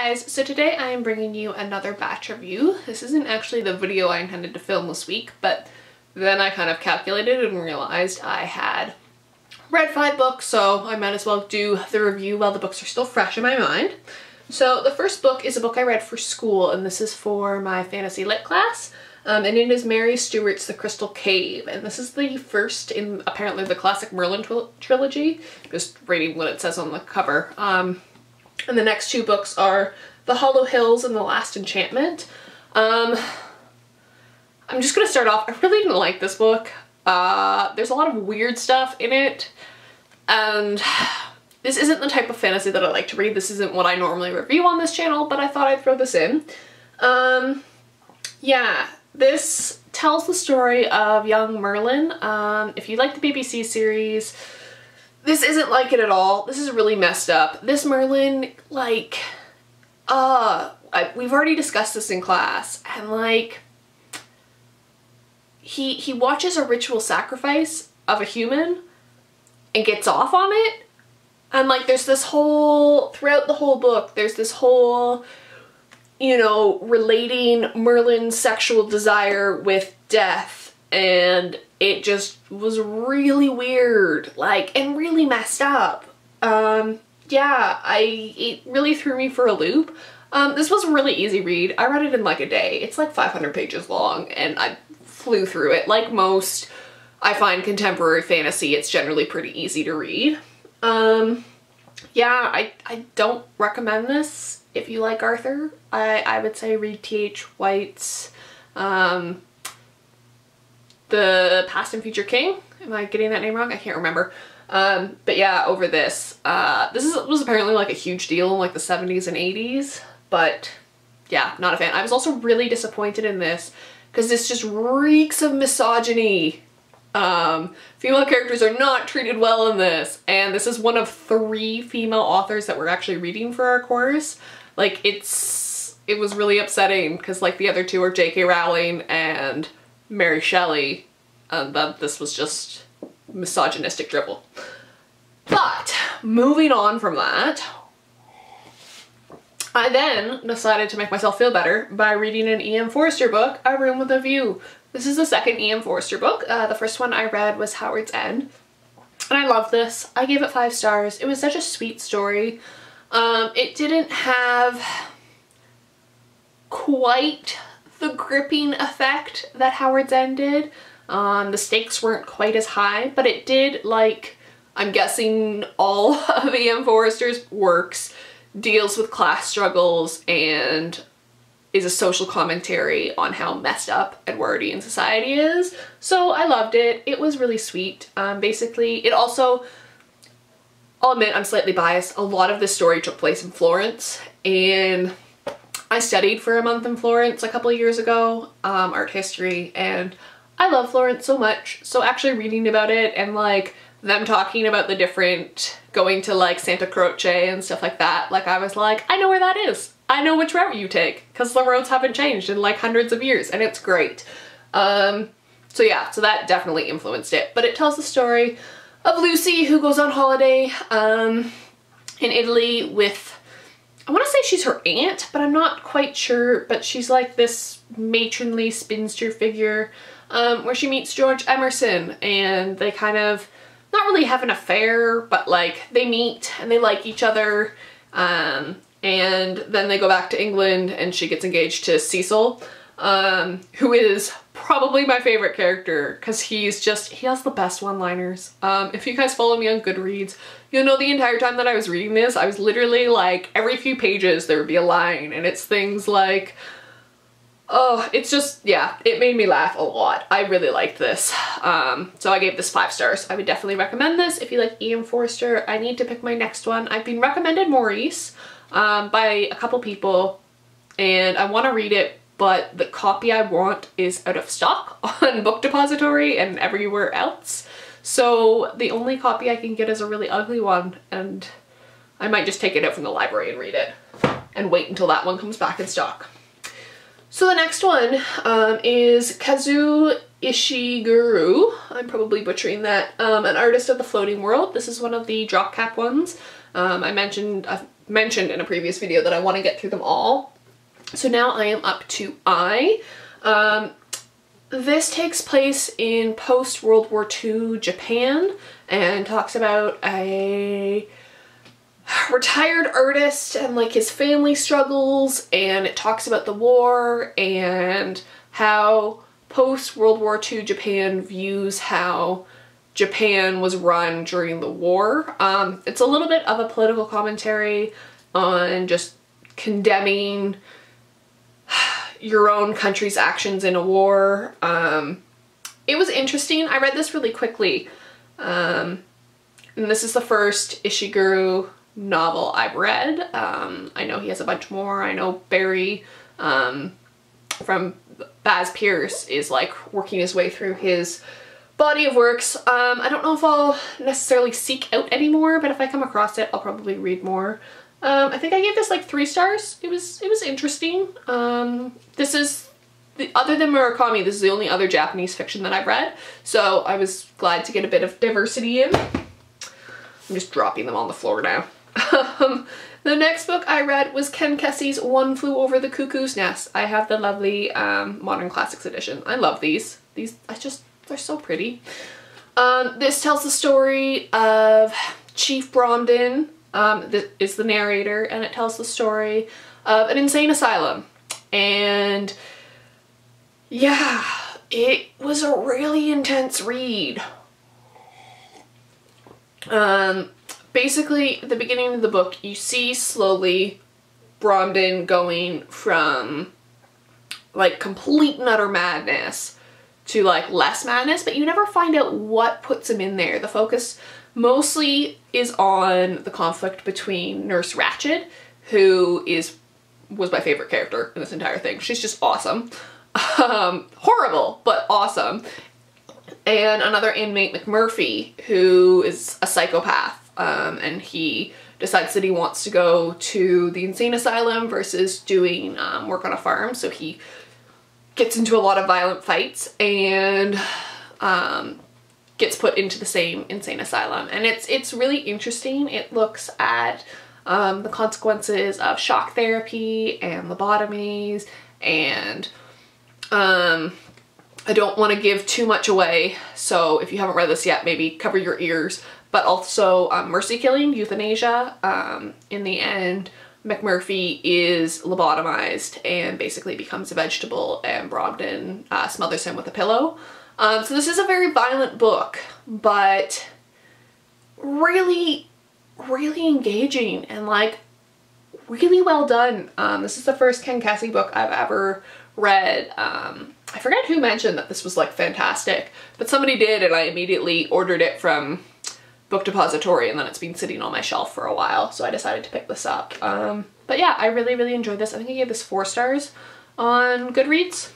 guys, so today I am bringing you another batch review. This isn't actually the video I intended to film this week, but then I kind of calculated and realized I had read 5 books, so I might as well do the review while the books are still fresh in my mind. So the first book is a book I read for school, and this is for my fantasy lit class, and it is Mary Stewart's The Crystal Cave, and this is the first in apparently the classic Merlin trilogy, just reading what it says on the cover. And the next 2 books are The Hollow Hills and The Last Enchantment. I'm just gonna start off, I really didn't like this book. There's a lot of weird stuff in it, and this isn't the type of fantasy that I like to read. This isn't what I normally review on this channel, but I thought I'd throw this in. Yeah, this tells the story of young Merlin. If you like the BBC series, this isn't like it at all. This is really messed up. This Merlin, like, we've already discussed this in class, and like, he watches a ritual sacrifice of a human and gets off on it. And like, there's this whole, throughout the whole book, there's this whole, you know, relating Merlin's sexual desire with death, and it just was really weird, like, and really messed up. Yeah, it really threw me for a loop. This was a really easy read. I read it in like a day. It's like 500 pages long, and I flew through it. Like most, I find contemporary fantasy, it's generally pretty easy to read. Yeah, I don't recommend this if you like Arthur. I would say read T.H. White's, The Past and Future King. Am I getting that name wrong? I can't remember. But yeah, over this. This was apparently like a huge deal in like the 70s and 80s, but yeah, not a fan. I was also really disappointed in this because this just reeks of misogyny. Female characters are not treated well in this, and this is one of 3 female authors that we're actually reading for our course. Like, it was really upsetting because like the other 2 are J.K. Rowling and Mary Shelley, and that this was just misogynistic dribble. But moving on from that, I then decided to make myself feel better by reading an E.M. Forster book, A Room with a View. This is the second E.M. Forster book. The first one I read was Howard's End, and I loved this. I gave it 5 stars. It was such a sweet story. It didn't have quite the gripping effect that Howard's End did. The stakes weren't quite as high, but it did, like, I'm guessing all of E.M. Forster's works deals with class struggles and is a social commentary on how messed up Edwardian society is. So I loved it. It was really sweet. Basically, it also, I'll admit I'm slightly biased, a lot of this story took place in Florence, and I studied for a month in Florence a couple of years ago, art history, and I love Florence so much. So actually reading about it and like them talking about the different, going to like Santa Croce and stuff like that, like I was like, I know where that is. I know which route you take, because the roads haven't changed in like hundreds of years, and it's great. So yeah, so that definitely influenced it. But it tells the story of Lucy, who goes on holiday in Italy with, I want to say she's her aunt, but I'm not quite sure, but she's like this matronly spinster figure, where she meets George Emerson, and they kind of not really have an affair, but like they meet and they like each other, and then they go back to England and she gets engaged to Cecil, who is probably my favorite character because he has the best one-liners. If you guys follow me on Goodreads, you'll know the entire time that I was reading this, I was literally like, every few pages there would be a line, and it's things like, oh, it's just, yeah, it made me laugh a lot. I really liked this. So I gave this 5 stars. I would definitely recommend this if you like E.M. Forster. I need to pick my next one. I've been recommended Maurice by a couple people, and I want to read it, but the copy I want is out of stock on Book Depository and everywhere else. So the only copy I can get is a really ugly one, and I might just take it out from the library and read it and wait until that one comes back in stock. So the next one is Kazoo Ishiguro. I'm probably butchering that. An artist of the floating world. This is one of the drop cap ones. I mentioned mentioned in a previous video that I want to get through them all. So now I am up to I. This takes place in post-World War II Japan and talks about a retired artist and like his family struggles, and it talks about the war and how post-World War II Japan views how Japan was run during the war. It's a little bit of a political commentary on just condemning your own country's actions in a war. It was interesting. I read this really quickly. And this is the first Ishiguro novel I've read. I know he has a bunch more. I know Barry from Baz Pierce is like working his way through his body of works. I don't know if I'll necessarily seek out any more, but if I come across it, I'll probably read more. I think I gave this like 3 stars. It was interesting. This is, other than Murakami, this is the only other Japanese fiction that I've read, so I was glad to get a bit of diversity in. I'm just dropping them on the floor now. The next book I read was Ken Kesey's One Flew Over the Cuckoo's Nest. I have the lovely Modern Classics edition. I love these. They're so pretty. This tells the story of Chief Bromden. This is the narrator, and it tells the story of an insane asylum. And yeah, it was a really intense read. Basically, at the beginning of the book, you see slowly Bromden going from like complete and utter madness to like less madness, but you never find out what puts him in there. The focus mostly is on the conflict between Nurse Ratched, who was my favorite character in this entire thing. She's just awesome. Horrible, but awesome. And another inmate, McMurphy, who is a psychopath, and he decides that he wants to go to the insane asylum versus doing work on a farm, so he gets into a lot of violent fights and gets put into the same insane asylum. And it's really interesting. It looks at the consequences of shock therapy and lobotomies, and I don't want to give too much away, so if you haven't read this yet, maybe cover your ears. But also mercy killing, euthanasia. In the end, McMurphy is lobotomized and basically becomes a vegetable, and Bromden smothers him with a pillow. So this is a very violent book, but really, really engaging and like really well done. This is the first Ken Kesey book I've ever read. I forget who mentioned that this was like fantastic, but somebody did, and I immediately ordered it from Book Depository, and then it's been sitting on my shelf for a while, so I decided to pick this up. But yeah, I really, really enjoyed this. I think I gave this 4 stars on Goodreads.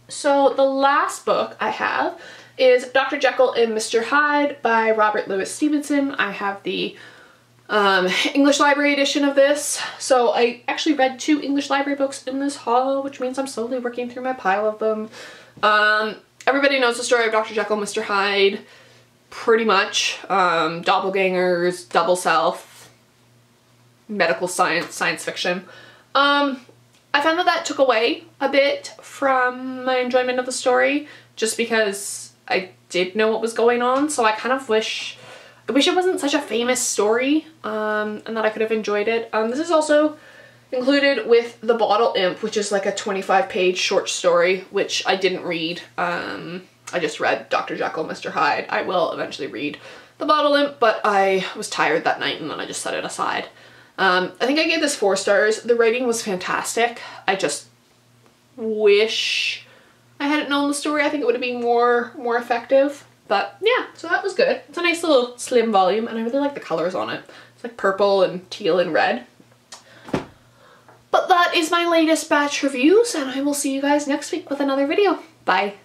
So the last book I have is Dr. Jekyll and Mr Hyde by Robert Louis Stevenson. I have the English library edition of this. So I actually read 2 English library books in this haul, which means I'm slowly working through my pile of them. Everybody knows the story of Dr. Jekyll and Mr Hyde, pretty much. Doppelgangers, double self, medical science, science fiction. I found that took away a bit from my enjoyment of the story, just because I did know what was going on, so I kind of wish it wasn't such a famous story, and that I could have enjoyed it. This is also included with The Bottle Imp, which is like a 25-page short story, which I didn't read. I just read Dr. Jekyll and Mr Hyde. I will eventually read The Bottle Imp, but I was tired that night and then I just set it aside. I think I gave this 4 stars. The writing was fantastic. I just wish I hadn't known the story. I think it would have been more effective. But yeah, so that was good. It's a nice little slim volume, and I really like the colors on it. It's like purple and teal and red. But that is my latest batch reviews, and I will see you guys next week with another video. Bye.